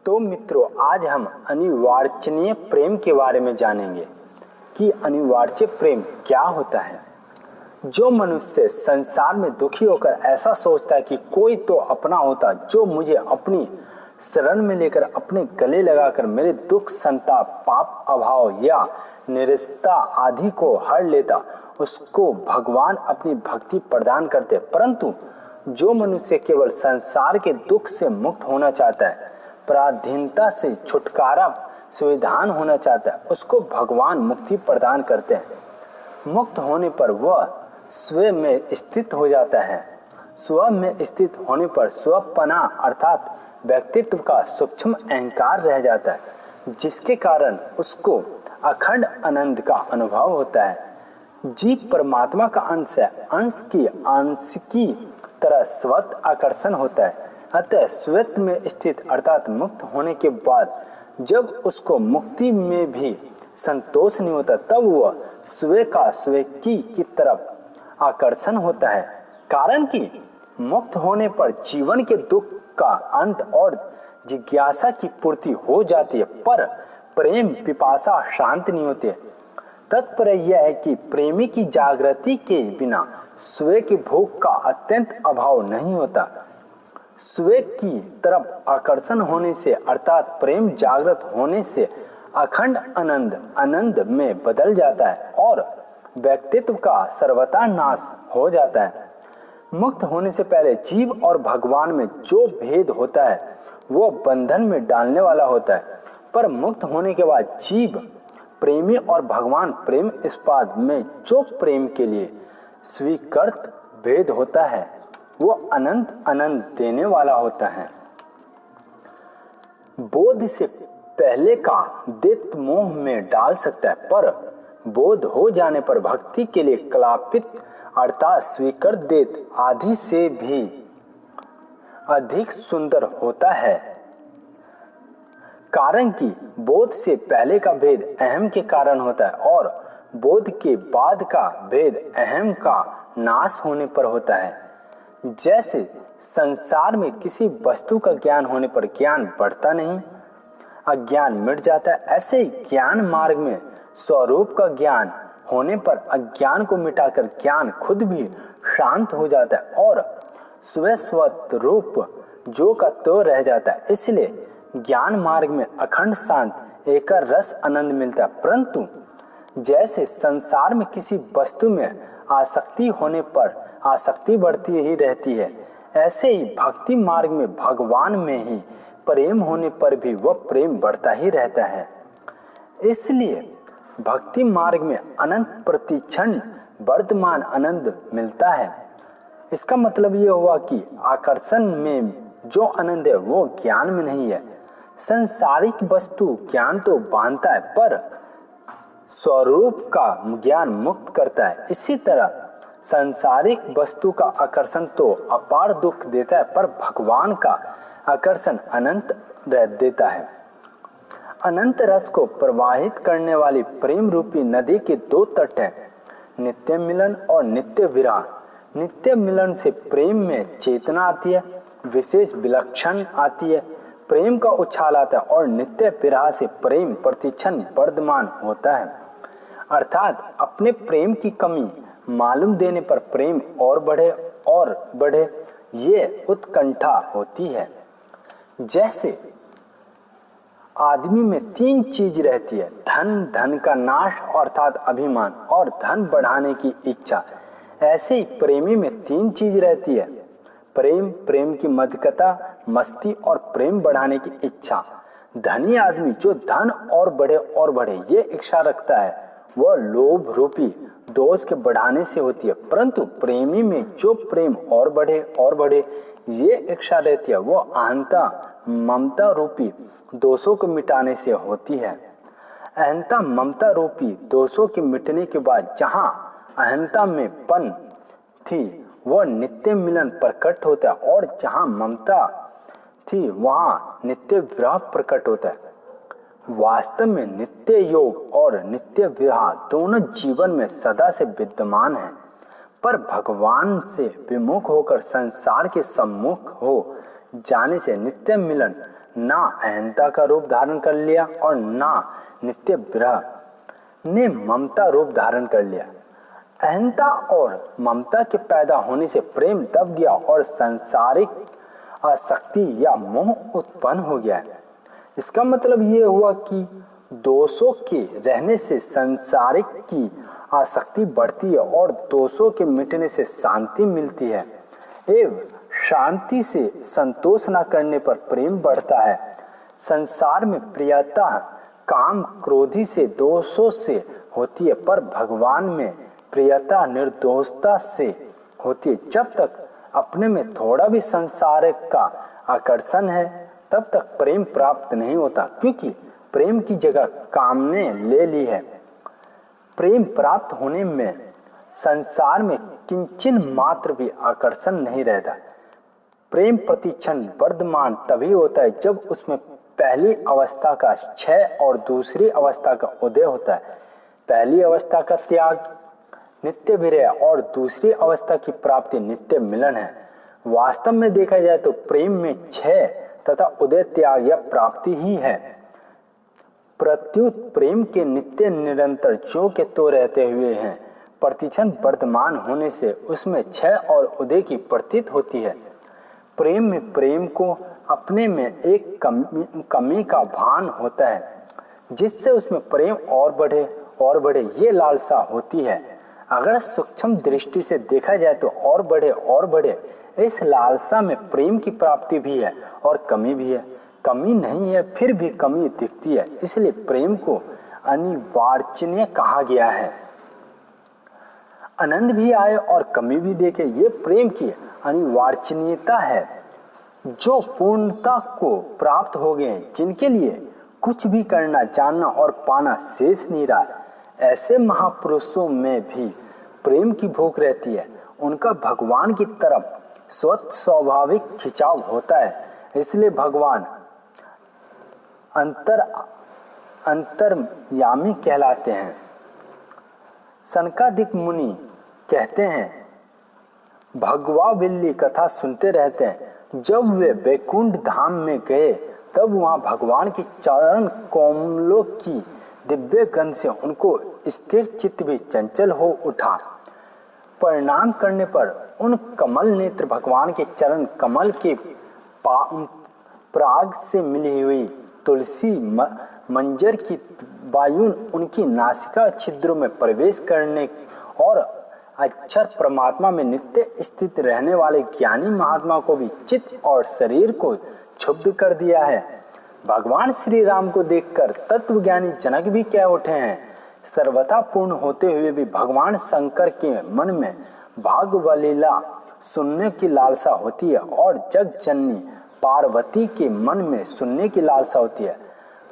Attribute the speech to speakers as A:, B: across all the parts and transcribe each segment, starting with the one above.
A: तो मित्रों, आज हम अनिर्वचनीय प्रेम के बारे में जानेंगे कि अनिर्वचनीय प्रेम क्या होता है। जो मनुष्य संसार में दुखी होकर ऐसा सोचता है कि कोई तो अपना होता जो मुझे अपनी शरण में लेकर अपने गले लगाकर मेरे दुख, संताप, पाप, अभाव या निराशा आदि को हर लेता, उसको भगवान अपनी भक्ति प्रदान करते। परंतु जो मनुष्य केवल संसार के दुख से मुक्त होना चाहता है, पराधीनता से छुटकारा सुविधान होना चाहता है, उसको भगवान मुक्ति प्रदान करते हैं। मुक्त होने पर वह स्वयं में स्थित हो जाता है। स्वयं में स्थित होने पर स्वपना अर्थात व्यक्तित्व का सूक्ष्म अहंकार रह जाता है, जिसके कारण उसको अखंड आनंद का अनुभव होता है। जीव परमात्मा का अंश है, अंश की तरह स्वत आकर्षण होता है। अतः स्वत में स्थित अर्थात मुक्त होने के बाद जब उसको मुक्ति में भी संतोष नहीं होता, तब वह स्व का स्व की तरफ आकर्षण होता है। कारण कि मुक्त होने पर जीवन के दुख का अंत और जिज्ञासा की पूर्ति हो जाती है, पर प्रेम पिपासा शांत नहीं होती है। तात्पर्य यह है कि प्रेमी की जागृति के बिना स्व की भोग का अत्यंत अभाव नहीं होता। स्व की तरफ आकर्षण होने से अर्थात प्रेम जागृत होने से अखंड आनंद में बदल जाता है और व्यक्तित्व का सर्वथा नाश हो जाता है। मुक्त होने से पहले जीव और भगवान में जो भेद होता है वो बंधन में डालने वाला होता है, पर मुक्त होने के बाद जीव प्रेमी और भगवान प्रेम इस्पात में जो प्रेम के लिए स्वीकृत भेद होता है वो अनंत आनंद देने वाला होता है। बोध से पहले का द्वैत मोह में डाल सकता है, पर बोध हो जाने पर भक्ति के लिए कल्पित अर्थात स्वीकृत द्वैत आदि से भी अधिक सुंदर होता है। कारण कि बोध से पहले का भेद अहम के कारण होता है और बोध के बाद का भेद अहम का नाश होने पर होता है। जैसे संसार में किसी वस्तु का ज्ञान होने पर ज्ञान बढ़ता नहीं, अज्ञान मिट जाता है, ऐसे ही ज्ञान मार्ग में स्वरूप का ज्ञान होने पर अज्ञान को मिटाकर ज्ञान खुद भी शांत हो जाता है और स्वरूप जो का तो रह जाता है। इसलिए ज्ञान मार्ग में अखंड शांत एक रस आनंद मिलता है। परंतु जैसे संसार में किसी वस्तु में आसक्ति होने पर आसक्ति बढ़ती ही रहती है, ऐसे ही भक्ति मार्ग में भगवान में ही प्रेम होने पर भी वह प्रेम बढ़ता ही रहता है। इसलिए भक्ति मार्ग में अनंत प्रतिक्षण वर्तमान आनंद मिलता है। इसका मतलब ये हुआ कि आकर्षण में जो आनंद है वो ज्ञान में नहीं है। संसारिक वस्तु ज्ञान तो बांधता है, पर स्वरूप का ज्ञान मुक्त करता है। इसी तरह संसारिक वस्तु का आकर्षण तो अपार दुख देता है, पर भगवान का आकर्षण अनंत देता है। अनंत रस को प्रवाहित करने वाली प्रेम रूपी नदी के दो तट हैं, नित्य मिलन और नित्य विरह। नित्य मिलन से प्रेम में चेतना आती है, विशेष विलक्षण आती है, प्रेम का उछाल आता है, और नित्य विरह से प्रेम प्रतिक्षण वर्धमान होता है। अर्थात अपने प्रेम की कमी मालूम देने पर प्रेम और बढ़े ये उत्कंठा होती है। जैसे आदमी में तीन चीज रहती है, धन का नाश अर्थात अभिमान और धन बढ़ाने की इच्छा। ऐसे ही प्रेमी में तीन चीज रहती है, प्रेम की मधुकता, मस्ती और प्रेम बढ़ाने की इच्छा। धनी आदमी जो धन और बढ़े ये इच्छा रखता है वह लोभ रूपी दोष के बढ़ाने से होती है, परंतु प्रेमी में जो प्रेम और बढ़े ये इच्छा रहती है वो अहंता ममता रूपी दोषों को मिटाने से होती है। अहंता ममता रूपी दोषों के मिटने के बाद जहाँ अहंता में पन थी वह नित्य मिलन प्रकट होता है, और जहाँ ममता थी वहाँ नित्य विरह प्रकट होता है। वास्तव में नित्य योग और नित्य विरह दोनों जीवन में सदा से विद्यमान है, पर भगवान से विमुख होकर संसार के सम्मुख हो जाने से नित्य मिलन ना अहंता का रूप धारण कर लिया और ना नित्य विरह ने ममता रूप धारण कर लिया। अहंता और ममता के पैदा होने से प्रेम दब गया और सांसारिक आसक्ति या मोह उत्पन्न हो गया। इसका मतलब ये हुआ कि दोषों के रहने से संसारिक की आसक्ति बढ़ती है और दोषों के मिटने से शांति मिलती है एवं शांति से संतोष न करने पर प्रेम बढ़ता है। संसार में प्रियता काम क्रोधी से दोषों से होती है, पर भगवान में प्रियता निर्दोषता से होती है। जब तक अपने में थोड़ा भी संसारिक का आकर्षण है तब तक प्रेम प्राप्त नहीं होता, क्योंकि प्रेम की जगह काम ने ले ली है। प्रेम प्राप्त होने में संसार में किंचन मात्र भी आकर्षण नहीं रहता। प्रेम प्रतिक्षण वर्धमान तभी होता है जब उसमें पहली अवस्था का क्षय और दूसरी अवस्था का उदय होता है। पहली अवस्था का त्याग नित्य विरह और दूसरी अवस्था की प्राप्ति नित्य मिलन है। वास्तव में देखा जाए तो प्रेम में क्षय तथा उदय त्याग या प्राप्ति ही है। प्रत्युत प्रेम के नित्य निरंतर जो के तो रहते हुए हैं, प्रतिक्षण वर्तमान होने से उसमें क्षय और उदय की प्रतीत होती है। प्रेम में प्रेम को अपने में एक कमी का भान होता है, जिससे उसमें प्रेम और बढ़े ये लालसा होती है। अगर सूक्ष्म दृष्टि से देखा जाए तो और बढ़े इस लालसा में प्रेम की प्राप्ति भी है और कमी भी है। कमी नहीं है फिर भी कमी दिखती है, इसलिए प्रेम को अनिवार्चनीय कहा गया है। आनंद भी आए और कमी भी देखे, ये प्रेम की अनिवार्चनीयता है। जो पूर्णता को प्राप्त हो गए हैं, जिनके लिए कुछ भी करना जानना और पाना शेष नहीं रहा, ऐसे महापुरुषों में भी प्रेम की भूख रहती है। उनका भगवान की तरफ स्वतः स्वाभाविक खिंचाव होता है, इसलिए भगवान अंतर्यामी कहलाते हैं। सनकादिक मुनि कहते हैं, भगवा बिल्ली कथा सुनते रहते हैं। जब वे वैकुंठ धाम में गए तब वहां भगवान की चरण कमलों की दिव्य गंध से उनको स्थिर चित्त भी चंचल हो उठा। प्रणाम करने पर उन कमल नेत्र भगवान के चरण कमल के पराग से मिली हुई तुलसी मंजर की वायु उनकी नासिका छिद्रों में प्रवेश करने और अक्षर परमात्मा में नित्य स्थित रहने वाले ज्ञानी महात्मा को भी चित्त और शरीर को क्षुब्ध कर दिया है। भगवान श्री राम को देखकर तत्वज्ञानी जनक भी कह उठे हैं, सर्वथा पूर्ण होते हुए भी भगवान शंकर के मन में भागवलीला सुनने की लालसा होती है और जग जननी पार्वती के मन में सुनने की लालसा होती है।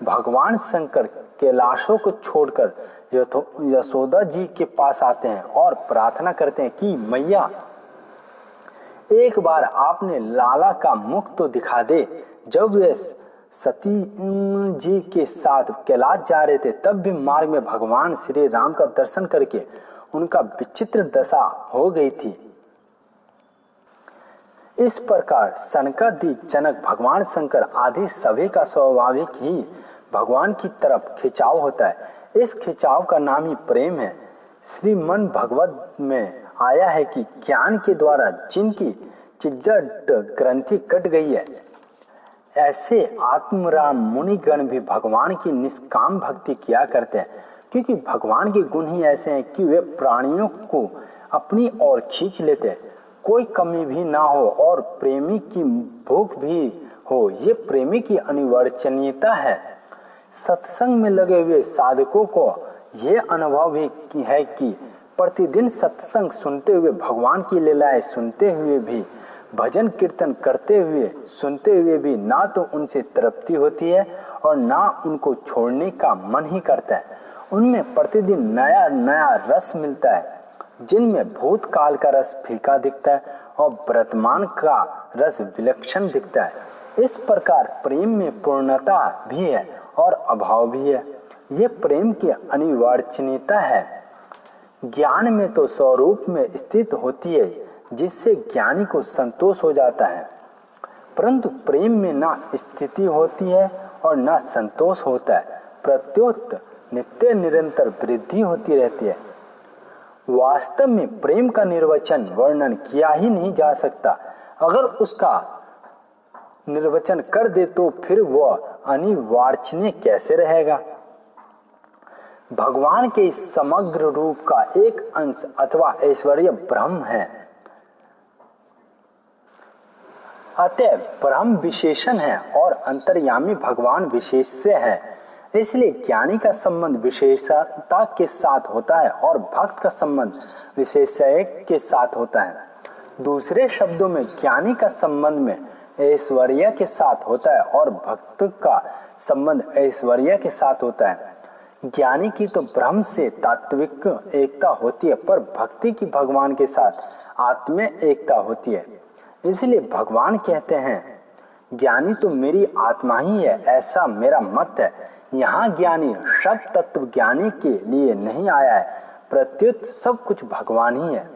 A: भगवान शंकर कैलाशों को छोड़कर यशोदा जी के पास आते हैं और प्रार्थना करते हैं कि मैया, एक बार आपने लाला का मुख तो दिखा दे। जब वे सती जी के साथ कैलाश जा रहे थे तब भी मार्ग में भगवान श्री राम का दर्शन करके उनका विचित्र दशा हो गई थी। इस प्रकार सनकादिक जनक भगवान शंकर आदि सभी का स्वाभाविक ही भगवान की तरफ खिंचाव होता है। इस खिंचाव का नाम ही प्रेम है। श्रीमन भगवत में आया है कि ज्ञान के द्वारा जिनकी चिज्जट ग्रंथि कट गई है, ऐसे आत्मराम मुनिगण भी भगवान की निष्काम भक्ति किया करते हैं, क्योंकि भगवान के गुण ही ऐसे हैं कि वे प्राणियों को अपनी ओर खींच लेते हैं। कोई कमी भी ना हो और प्रेमी की भूख भी हो, ये प्रेमी की अनिवार्चनीयता है। सत्संग में लगे हुए साधकों को यह अनुभव भी है कि प्रतिदिन सत्संग सुनते हुए, भगवान की लीलाएं सुनते हुए भी, भजन कीर्तन करते हुए सुनते हुए भी ना तो उनसे तृप्ति होती है और ना उनको छोड़ने का मन ही करता है। उनमें प्रतिदिन नया नया रस मिलता है, जिनमें भूतकाल का रस फीका दिखता है और वर्तमान का रस विलक्षण दिखता है। इस प्रकार प्रेम में पूर्णता भी है और अभाव भी है। ये प्रेम की अनिवार्चनीयता है। ज्ञान में तो स्वरूप में स्थित होती है, जिससे ज्ञानी को संतोष हो जाता है। परंतु प्रेम में ना स्थिति होती है और ना संतोष होता है, प्रत्युत नित्य निरंतर वृद्धि होती रहती है। वास्तव में प्रेम का निर्वचन वर्णन किया ही नहीं जा सकता। अगर उसका निर्वचन कर दे तो फिर वह अनिर्वचनीय कैसे रहेगा। भगवान के इस समग्र रूप का एक अंश अथवा ऐश्वर्य ब्रह्म है। अतः ब्रह्म विशेषण है और अंतर्यामी भगवान विशेष से है। इसलिए ज्ञानी का संबंध विशेषता के साथ होता है और भक्त का संबंध विशेषय के साथ होता है। दूसरे शब्दों में ज्ञानी का संबंध में ऐश्वर्य के साथ होता है और भक्त का संबंध ऐश्वर्य के साथ होता है। ज्ञानी की तो ब्रह्म से तात्विक एकता होती है, पर भक्ति की भगवान के साथ आत्मीय एकता होती है। इसलिए भगवान कहते हैं, ज्ञानी तो मेरी आत्मा ही है, ऐसा मेरा मत है। यहाँ ज्ञानी शब्द तत्व ज्ञानी के लिए नहीं आया है, प्रत्युत सब कुछ भगवान ही है।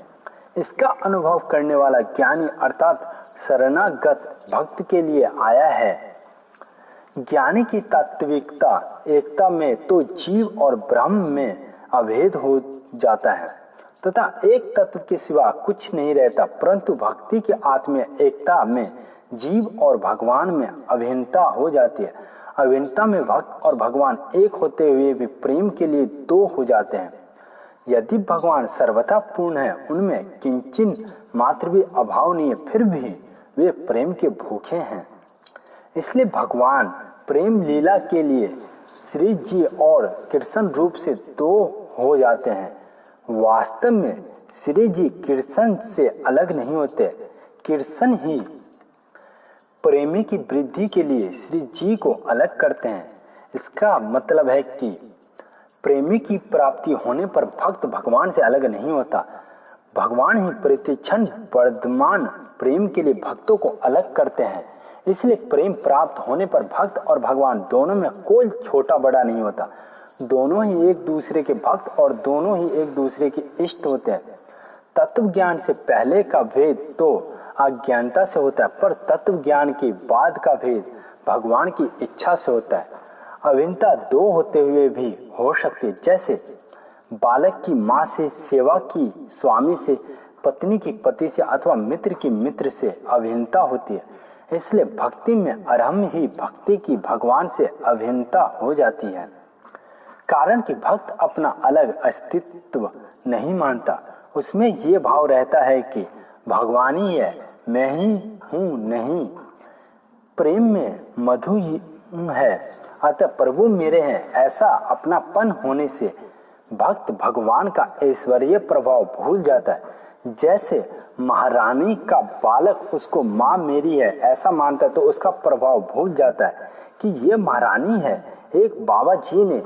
A: इसका अनुभव करने वाला ज्ञानी अर्थात शरणागत भक्त के लिए आया है। ज्ञानी की तात्विकता एकता में तो जीव और ब्रह्म में अभेद हो जाता है तथा एक तत्व के सिवा कुछ नहीं रहता, परंतु भक्ति की आत्मीय एकता में जीव और भगवान में अभिन्नता हो जाती है। अभिन्नता में भक्त और भगवान एक होते हुए भी प्रेम के लिए दो हो जाते हैं। यदि भगवान सर्वथा पूर्ण है, उनमें किंचिन मात्र भी अभाव नहीं है, फिर भी वे प्रेम के भूखे हैं। इसलिए भगवान प्रेम लीला के लिए श्री जी और कृष्ण रूप से दो हो जाते हैं। वास्तव में श्री जी कृष्ण से अलग नहीं होते, कृष्ण ही प्रेमी की वृद्धि के लिए श्री जी को अलग करते हैं। इसका मतलब है कि प्रेमी की प्राप्ति होने पर भक्त भगवान से अलग नहीं होता। भगवान ही प्रतिक्षण वर्धमान प्रेम के लिए भक्तों को अलग करते हैं। इसलिए प्रेम प्राप्त होने पर भक्त और भगवान दोनों में कोई छोटा बड़ा नहीं होता। दोनों ही एक दूसरे के भक्त और दोनों ही एक दूसरे के इष्ट होते हैं। तत्व ज्ञान से पहले का भेद तो अज्ञानता से होता है, पर तत्व ज्ञान के बाद का भेद भगवान की इच्छा से होता है। अभिन्नता दो होते हुए भी हो सकती है, जैसे बालक की माँ से, सेवा की स्वामी से, पत्नी की पति से अथवा मित्र की मित्र से अभिन्नता होती है। इसलिए भक्ति में अरहम ही भक्ति की भगवान से अभिन्नता हो जाती है, कारण कि भक्त अपना अलग अस्तित्व नहीं मानता। उसमें ये भाव रहता है कि भगवान ही है, मैं ही हूँ नहीं। प्रेम में मधु ही है, अतः प्रभु मेरे हैं, ऐसा अपनापन होने से भक्त भगवान का ऐश्वर्य प्रभाव भूल जाता है। जैसे महारानी का बालक उसको माँ मेरी है ऐसा मानता है, तो उसका प्रभाव भूल जाता है कि ये महारानी है। एक बाबा जी ने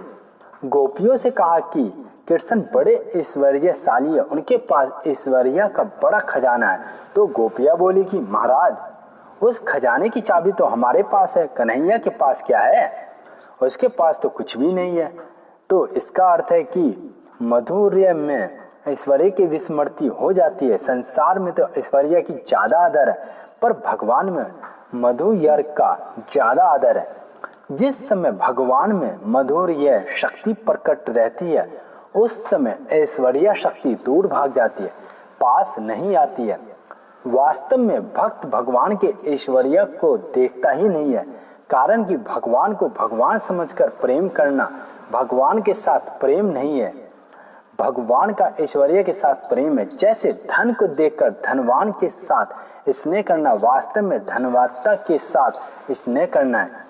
A: गोपियों से कहा कि कृष्ण बड़े ऐश्वर्यशाली है, उनके पास ऐश्वर्य का बड़ा खजाना है। तो गोपियाँ बोली कि महाराज, उस खजाने की चाबी तो हमारे पास है, कन्हैया के पास क्या है? उसके पास तो कुछ भी नहीं है। तो इसका अर्थ है कि मधुर्य में ऐश्वर्य की विस्मृति हो जाती है। संसार में तो ऐश्वर्य की ज्यादा आदर है, पर भगवान में मधुर्य का ज्यादा आदर है। जिस समय भगवान में मधुर्य शक्ति प्रकट रहती है, उस समय ऐश्वर्य शक्ति दूर भाग जाती है, पास नहीं आती है। वास्तव में भक्त भगवान के ऐश्वर्य को देखता ही नहीं है, कारण कि भगवान को भगवान समझकर प्रेम करना भगवान के साथ प्रेम नहीं है, भगवान का ऐश्वर्य के साथ प्रेम है। जैसे धन को देखकर धनवान के साथ स्नेह करना वास्तव में धनवानता के साथ स्नेह करना है।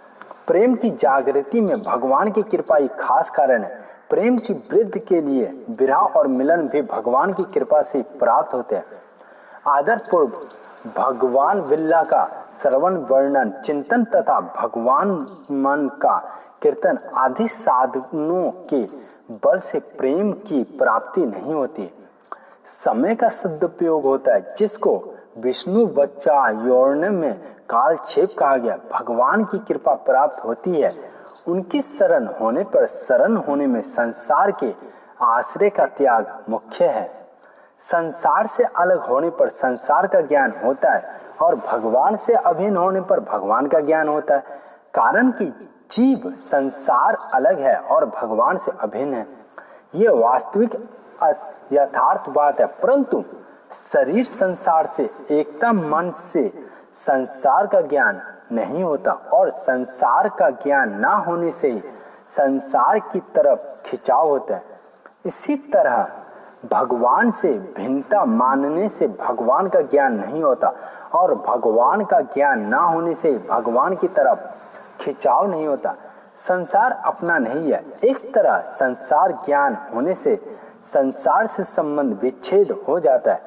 A: प्रेम की जागृति में भगवान की कृपा ही खास कारण है। प्रेम की वृद्धि के लिए विरह और मिलन भी भगवान की कृपा से प्राप्त होते हैं। आदर पूर्व भगवान विल्ला का श्रवण, वर्णन, चिंतन तथा भगवान मन का कीर्तन आदि साधनों के बल से प्रेम की प्राप्ति नहीं होती। समय का सदुपयोग होता है, जिसको विष्णु बच्चा योर्ण में कालक्षेप कहा गया। भगवान की कृपा प्राप्त होती है। उनकी शरण होने पर शरण होने में संसार के आश्रय का त्याग मुख्य है। संसार से अलग होने पर संसार का ज्ञान होता है और भगवान से अभिन्न होने पर भगवान का ज्ञान होता है। कारण कि जीव संसार अलग है और भगवान से अभिन्न है, ये वास्तविक यथार्थ बात है। परंतु शरीर संसार से एकता मन से संसार का ज्ञान नहीं होता और संसार का ज्ञान ना होने से ही संसार की तरफ खिंचाव होता है। इसी तरह भगवान से भिन्नता मानने से भगवान का ज्ञान नहीं होता और भगवान का ज्ञान ना होने से भगवान की तरफ खिंचाव नहीं होता। संसार अपना नहीं है। इस तरह संसार ज्ञान होने से संसार से संबंध विच्छेद हो जाता है।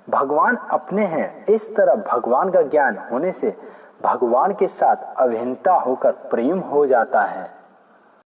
A: भगवान अपने हैं, इस तरह भगवान का ज्ञान होने से भगवान के साथ अभिन्नता होकर प्रेम हो जाता है।